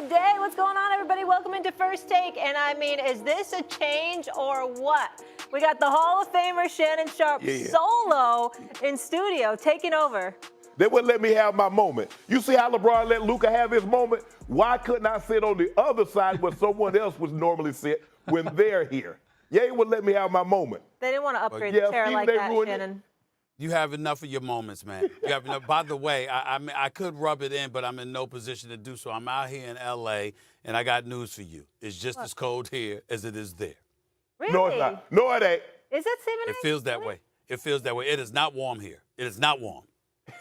good day. What's going on, everybody? Welcome into First Take. And I mean, is this a change or what? We got the Hall of Famer Shannon Sharpe solo in studio taking over. They wouldn't let me have my moment. You see how LeBron let Luka have his moment? Why couldn't I sit on the other side where someone else would normally sit when they're here? They wouldn't let me have my moment. They didn't want to upgrade the chair like that, Shannon. You have enough of your moments, man. You have enough. By the way, I could rub it in, but I'm in no position to do so. I'm out here in L.A., and I got news for you. It's just as cold here as it is there. Really? No, it's not. No, it ain't. Is it 7 It feels that way. It feels that way. It is not warm here. It is not warm.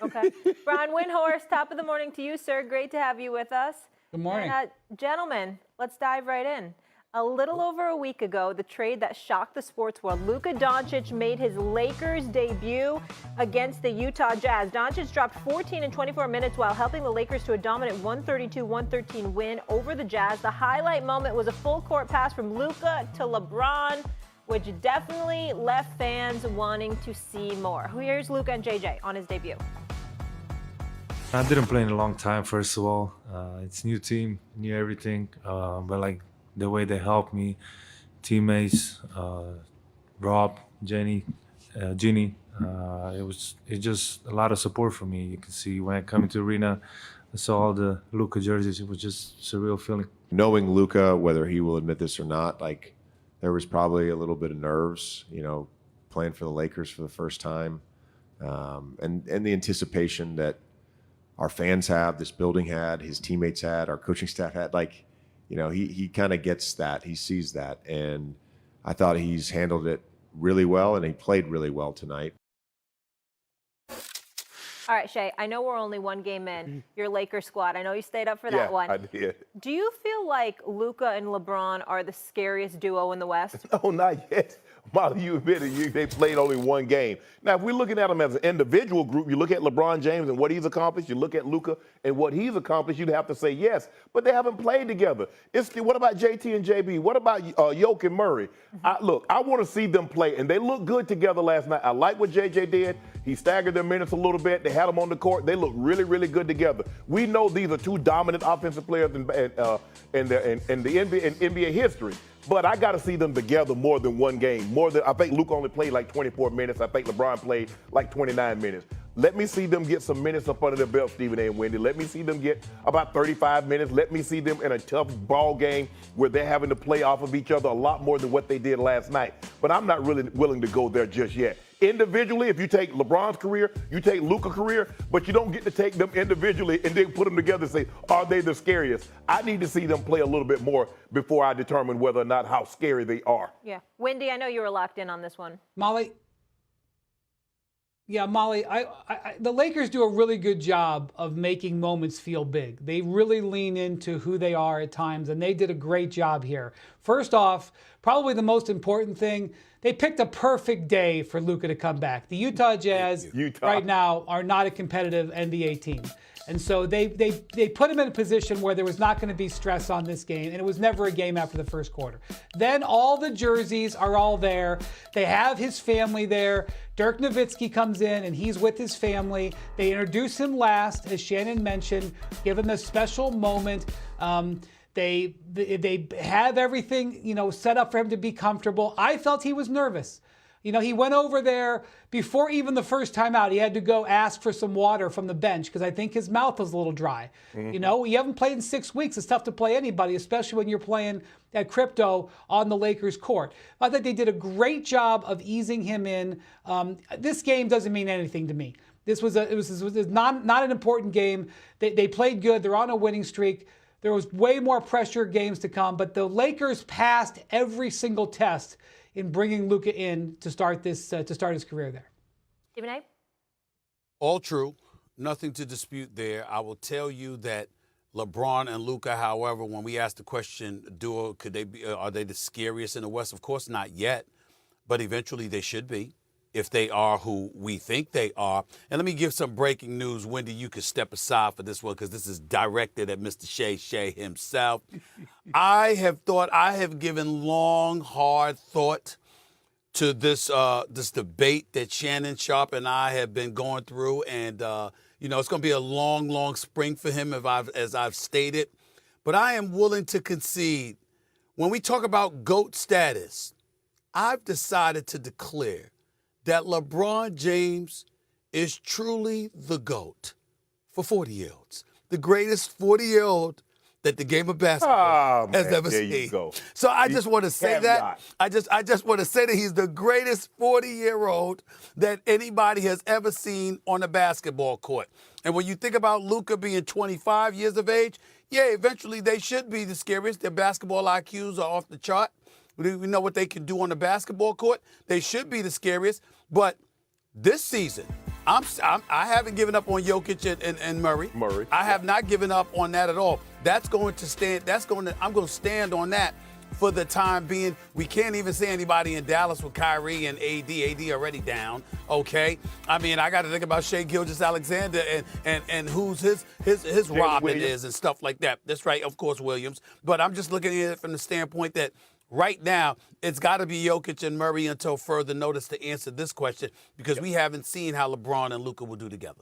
Okay. Brian Windhorst, top of the morning to you, sir. Great to have you with us. Good morning. And, gentlemen, let's dive right in. A little over a week ago, the trade that shocked the sports world, Luka Doncic made his Lakers debut against the Utah Jazz. Doncic dropped 14 in 24 minutes while helping the Lakers to a dominant 132-113 win over the Jazz. The highlight moment was a full-court pass from Luka to LeBron, which definitely left fans wanting to see more. Here's Luka and JJ on his debut. I didn't play in a long time, first of all. It's new team, new everything. But like the way they helped me, teammates, Rob, Ginny, it's just a lot of support for me. You can see when I come into arena, I saw all the Luka jerseys. It was just a surreal feeling. Knowing Luka, whether he will admit this or not, like there was probably a little bit of nerves, playing for the Lakers for the first time, and the anticipation that our fans have, this building had, his teammates had, our coaching staff had, he kind of gets that. He sees that. And I thought he's handled it really well, and he played really well tonight. All right, Shay, I know we're only one game in, your Lakers squad. I know you stayed up for that one. I did. Do you feel like Luka and LeBron are the scariest duo in the West? No, not yet. Molly, you admitted they played only one game. Now, if we're looking at them as an individual group, you look at LeBron James and what he's accomplished, you look at Luka and what he's accomplished, you'd have to say yes. But they haven't played together. What about JT and JB? What about Yoke and Murray? Look, I want to see them play, and they look good together last night. I like what JJ did. He staggered their minutes a little bit. They had them on the court. They look really, really good together. We know these are two dominant offensive players in the NBA history. But I got to see them together more than one game. I think Luka only played like 24 minutes. I think LeBron played like 29 minutes. Let me see them get some minutes up under their belt, Stephen A. and Wendy. Let me see them get about 35 minutes. Let me see them in a tough ball game where they're having to play off of each other a lot more than what they did last night. But I'm not really willing to go there just yet. Individually, if you take LeBron's career, you take Luka's career, but you don't get to take them individually and then put them together and say, are they the scariest? I need to see them play a little bit more before I determine whether or not how scary they are. Yeah. Wendy, I know you were locked in on this one. Molly, the Lakers do a really good job of making moments feel big. They really lean into who they are at times, and they did a great job here. First off, probably the most important thing, they picked a perfect day for Luka to come back. The Utah Jazz right now are not a competitive NBA team. And so they put him in a position where there was not going to be stress on this game, and it was never a game after the first quarter. Then all the jerseys are all there. They have his family there. Dirk Nowitzki comes in, and he's with his family. They introduce him last, as Shannon mentioned, give him a special moment. They have everything, set up for him to be comfortable. I felt he was nervous. He went over there before even the first time out. He had to go ask for some water from the bench because I think his mouth was a little dry. Mm-hmm. You haven't played in 6 weeks. It's tough to play anybody, especially when you're playing at Crypto on the Lakers court. I think they did a great job of easing him in. This game doesn't mean anything to me. This was not an important game. They played good. They're on a winning streak. There was way more pressure games to come, but the Lakers passed every single test in bringing Luka in to start his career there. Stephen A? All true. Nothing to dispute there. I will tell you that LeBron and Luka, however, when we ask the question, are they the scariest in the West? Of course not yet, but eventually they should be if they are who we think they are. And let me give some breaking news. Wendy, you can step aside for this one because this is directed at Mr. Shay himself. I have given long, hard thought to this debate that Shannon Sharpe and I have been going through. And, it's going to be a long, long spring for him, as I've stated. but I am willing to concede when we talk about GOAT status, I've decided to declare that LeBron James is truly the GOAT for 40-year-olds. The greatest 40-year-old that the game of basketball has ever there seen. you go. So I just want to say that. Caveat. I just want to say that he's the greatest 40-year-old that anybody has ever seen on a basketball court. And when you think about Luka being 25 years of age, yeah, eventually they should be the scariest. Their basketball IQs are off the chart. We know what they can do on the basketball court. They should be the scariest. But this season, I haven't given up on Jokic and Murray. I have not given up on that at all. That's going to stand. I'm going to stand on that for the time being. We can't even see anybody in Dallas with Kyrie and AD. AD already down. Okay. I mean, I got to think about Shai Gilgeous-Alexander and who's his Robin Williams. is and stuff like that. That's right. Of course, Williams. But I'm just looking at it from the standpoint that right now, it's got to be Jokic and Murray until further notice to answer this question because we haven't seen how LeBron and Luka will do together.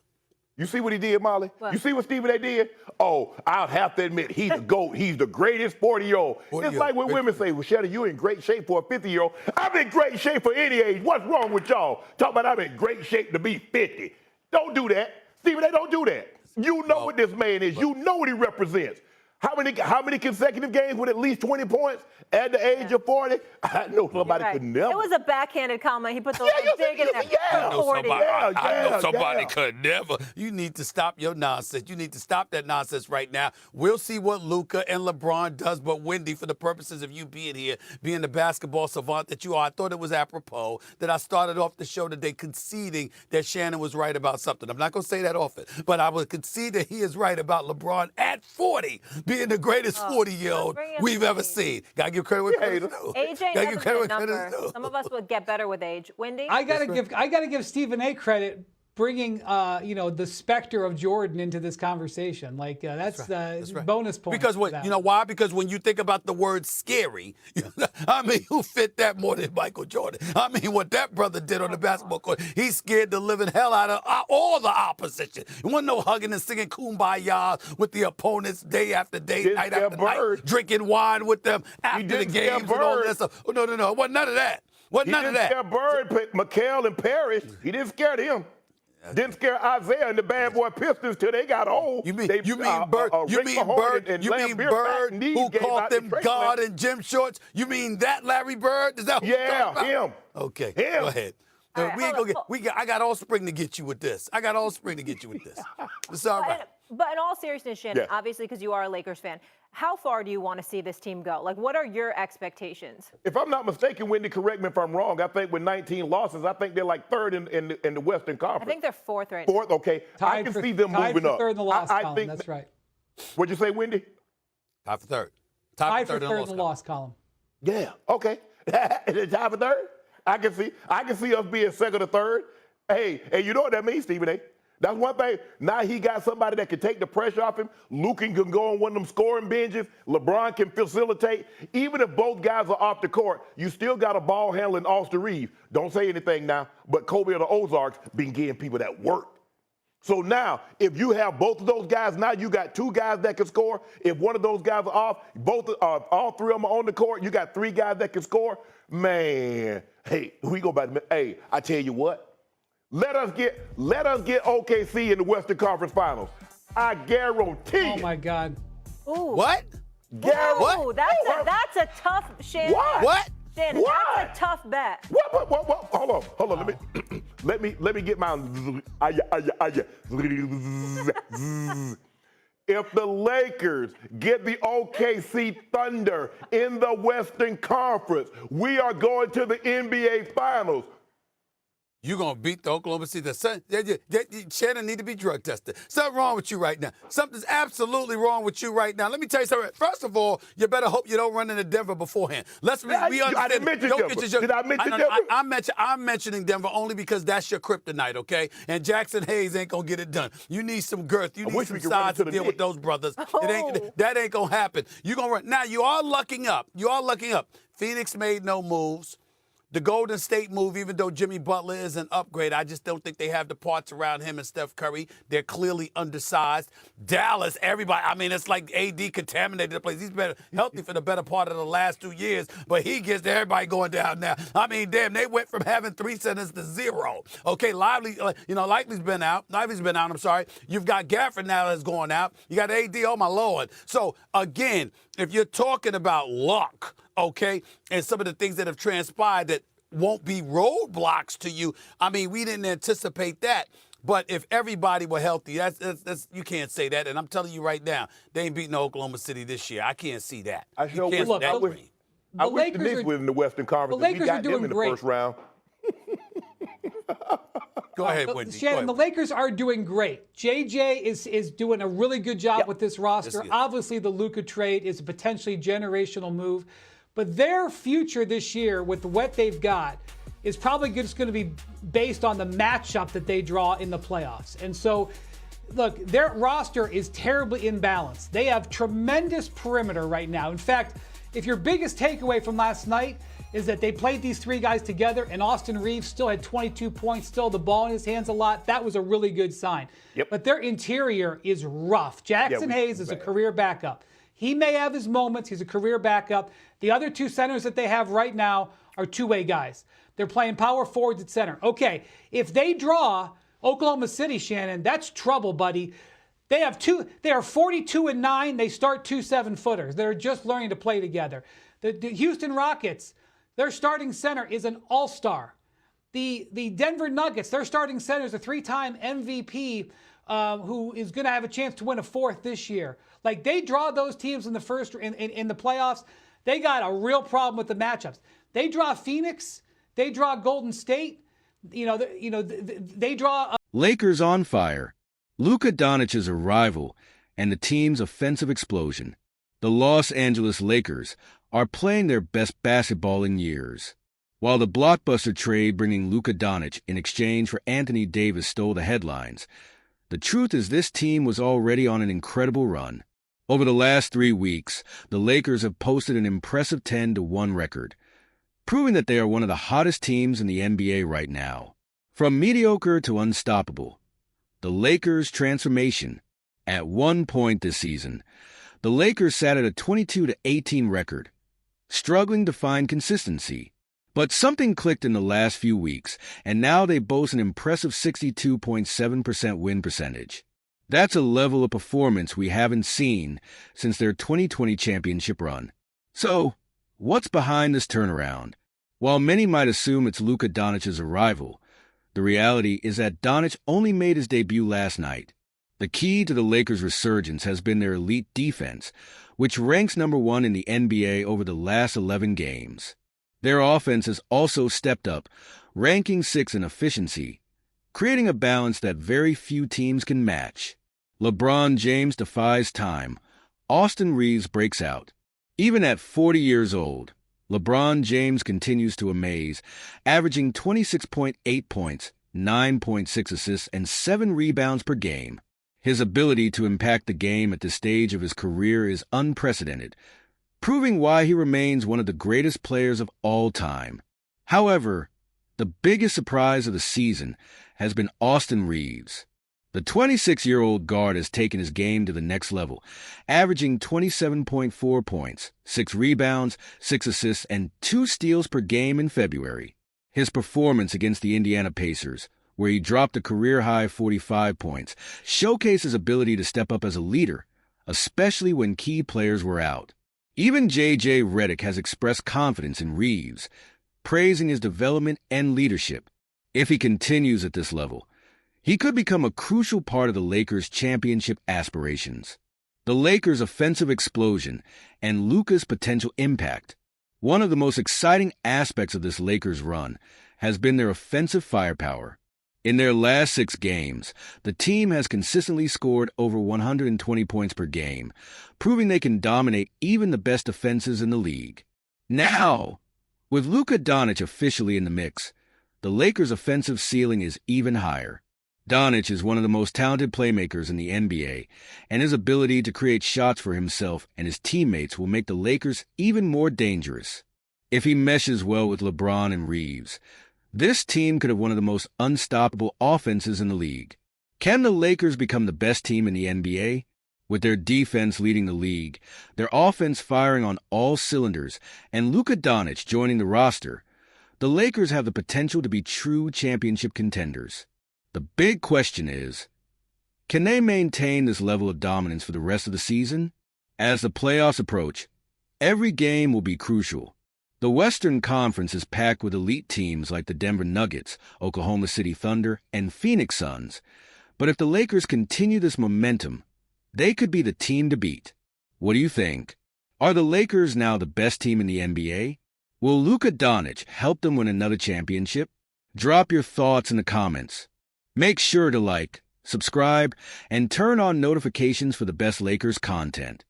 You see what he did, Molly? What? You see what Stephen A. did? Oh, I'll have to admit, he's the GOAT. He's the greatest 40-year-old. It's like when women say, well, Shelly, you're in great shape for a 50-year-old. I'm in great shape for any age. What's wrong with y'all? Talk about I'm in great shape to be 50. Don't do that. Stephen A., don't do that. You know what this man is. You know what he represents. How many consecutive games with at least 20 points at the age of 40? I know somebody could never. It was a backhanded comment. He put the you big in there. yeah. I know 40. I know somebody yeah. could never. You need to stop your nonsense. You need to stop that nonsense right now. We'll see what Luka and LeBron does. But Wendy, for the purposes of you being here, being the basketball savant that you are, I thought it was apropos that I started off the show today conceding that Shannon was right about something. I'm not going to say that often, but I would concede that he is right about LeBron at 40 being the greatest 40-year-old we've ever seen. Got to give credit where credit's due. AJ Gotta has give a credit good where credit's number. due. Some of us would get better with age. Wendy? I gotta give Stephen A. credit bringing the specter of Jordan into this conversation. Like that's right. bonus points. Because for that. you know why? Because when you think about the word scary, I mean, who fit that more than Michael Jordan? I mean, what that brother did on the basketball court, he scared the living hell out of all the opposition. There wasn't no hugging and singing kumbaya with the opponents day after day, Didn't night scare after night, Bird. drinking wine with them after the didn't scare games and all Bird. that stuff. Oh, no, it wasn't none of that. Wasn't He none of didn't that. scare Bird, McHale, and Parrish. He didn't scare them. Didn't scare Isaiah and the Bad Boy Pistons till they got old. You mean They, Bird? You Rick mean Mahorn Bird? and You Lamb mean Beer Bird? Fat, these Who gave called out the them trade God plan. and gym shorts? You mean that Larry Bird? Is that who you're talking about? him. Okay, Him. go ahead. All right, We ain't hold gonna on, get. I got all spring to get you with this. I got all spring to get you with this. It's all right. But in all seriousness, Shannon, Yeah. obviously because you are a Lakers fan, how far do you want to see this team go? Like, what are your expectations? If I'm not mistaken, Wendy, correct me if I'm wrong. I think with 19 losses, I think they're like third in the Western I Conference. think they're fourth right now. Fourth, okay. I can see them tied moving for up. third in the loss I column. think That's right. What'd you say, Wendy? Tied for third. Tied for third in the loss column. Yeah. Okay. Time for third. I can see us being second or third. Hey, you know what that means, Stephen A. That's one thing. Now he got somebody that can take the pressure off him. Luka can go on one of them scoring binges. LeBron can facilitate. Even if both guys are off the court, you still got a ball handling Austin Reeves. Don't say anything now, but Kobe of the Ozarks been getting people that work. So now, if you have both of those guys, now you got two guys that can score. If one of those guys are off, all three of them are on the court. You got three guys that can score. Man, hey, we go back. Hey, I tell you what. Let us get OKC in the Western Conference Finals. I guarantee. Oh my God. Ooh. What? Ooh, that's a tough, Shannon. What? Shannon, What? that's a tough bet. What? Hold on. Let me get my. If the Lakers get the OKC Thunder in the Western Conference, we are going to the NBA Finals. You're going to beat the Oklahoma City. Shannon need to be drug tested. Something wrong with you right now. Something's absolutely wrong with you right now. Let me tell you something. First of all, you better hope you don't run into Denver beforehand. We understand. I didn't mention Denver. Did I mention Denver? I'm mentioning Denver only because that's your kryptonite, okay? And Jackson Hayes ain't going to get it done. You need some girth. You need some size to deal with those brothers. That ain't going to happen. You're going to run. Now, you are lucking up. Phoenix made no moves. The Golden State move, even though Jimmy Butler is an upgrade, I just don't think they have the parts around him and Steph Curry. They're clearly undersized. Dallas, everybody, I mean, it's like AD contaminated the place. He's been healthy for the better part of the last 2 years, but he gets everybody going down now. I mean, damn, they went from having 3 centers to 0. Okay, Lively's been out. I'm sorry. You've got Gafford now that's going out. You got AD, oh my Lord. So, again, if you're talking about luck, okay, and some of the things that have transpired that won't be roadblocks to you, I mean, we didn't anticipate that. But if everybody were healthy, that's you can't say that. And I'm telling you right now, they ain't beating Oklahoma City this year. I can't see that. I sure wish Look, I wish the Lakers Knicks were in the Western Conference. the And we Lakers are got them doing in the great. first round. Go ahead, Wendy. Shannon, the Lakers are doing great. JJ is doing a really good job with this roster. Yes, he is. Obviously, the Luka trade is a potentially generational move. But their future this year with what they've got is probably just going to be based on the matchup that they draw in the playoffs. And so, look, their roster is terribly imbalanced. They have tremendous perimeter right now. In fact, if your biggest takeaway from last night is that they played these 3 guys together and Austin Reeves still had 22 points, still the ball in his hands a lot, that was a really good sign. Yep. But their interior is rough. Jackson Hayes is a career backup. He may have his moments. He's a career backup. The other 2 centers that they have right now are two-way guys. They're playing power forwards at center. Okay, if they draw Oklahoma City, Shannon, that's trouble, buddy. They are 42-9. They start 2 7-footers. They're just learning to play together. The Houston Rockets, their starting center is an all-star. The Denver Nuggets, their starting center is a 3-time MVP who is going to have a chance to win a 4th this year. Like, they draw those teams in the first in the playoffs. They got a real problem with the matchups. They draw Phoenix. They draw Golden State. They draw. Lakers on fire. Luka Doncic's arrival and the team's offensive explosion. The Los Angeles Lakers are playing their best basketball in years. While the blockbuster trade bringing Luka Doncic in exchange for Anthony Davis stole the headlines, the truth is this team was already on an incredible run. Over the last 3 weeks, the Lakers have posted an impressive 10-1 record, proving that they are one of the hottest teams in the NBA right now. From mediocre to unstoppable, the Lakers' transformation. At one point this season, the Lakers sat at a 22-18 record, struggling to find consistency. But something clicked in the last few weeks, and now they boast an impressive 62.7% win percentage. That's a level of performance we haven't seen since their 2020 championship run. So, what's behind this turnaround? While many might assume it's Luka Doncic's arrival, the reality is that Doncic only made his debut last night. The key to the Lakers' resurgence has been their elite defense, which ranks number 1 in the NBA over the last 11 games. Their offense has also stepped up, ranking 6th in efficiency, creating a balance that very few teams can match. LeBron James defies time. Austin Reeves breaks out. Even at 40 years old, LeBron James continues to amaze, averaging 26.8 points, 9.6 assists, and 7 rebounds per game. His ability to impact the game at this stage of his career is unprecedented, proving why he remains one of the greatest players of all time. However, the biggest surprise of the season has been Austin Reeves. The 26-year-old guard has taken his game to the next level, averaging 27.4 points, 6 rebounds, 6 assists, and 2 steals per game in February. His performance against the Indiana Pacers, where he dropped a career-high 45 points, showcased his ability to step up as a leader, especially when key players were out. Even J.J. Redick has expressed confidence in Reeves, praising his development and leadership. If he continues at this level, he could become a crucial part of the Lakers' championship aspirations. The Lakers' offensive explosion and Luka's potential impact. One of the most exciting aspects of this Lakers run has been their offensive firepower. In their last 6 games, the team has consistently scored over 120 points per game, proving they can dominate even the best defenses in the league. Now, with Luka Doncic officially in the mix, the Lakers' offensive ceiling is even higher. Doncic is one of the most talented playmakers in the NBA, and his ability to create shots for himself and his teammates will make the Lakers even more dangerous. if he meshes well with LeBron and Reeves, this team could have one of the most unstoppable offenses in the league. Can the Lakers become the best team in the NBA? With their defense leading the league, their offense firing on all cylinders, and Luka Doncic joining the roster, the Lakers have the potential to be true championship contenders. The big question is, can they maintain this level of dominance for the rest of the season? As the playoffs approach, every game will be crucial. The Western Conference is packed with elite teams like the Denver Nuggets, Oklahoma City Thunder, and Phoenix Suns. But if the Lakers continue this momentum, they could be the team to beat. What do you think? Are the Lakers now the best team in the NBA? Will Luka Doncic help them win another championship? Drop your thoughts in the comments. Make sure to like, subscribe, and turn on notifications for the best Lakers content.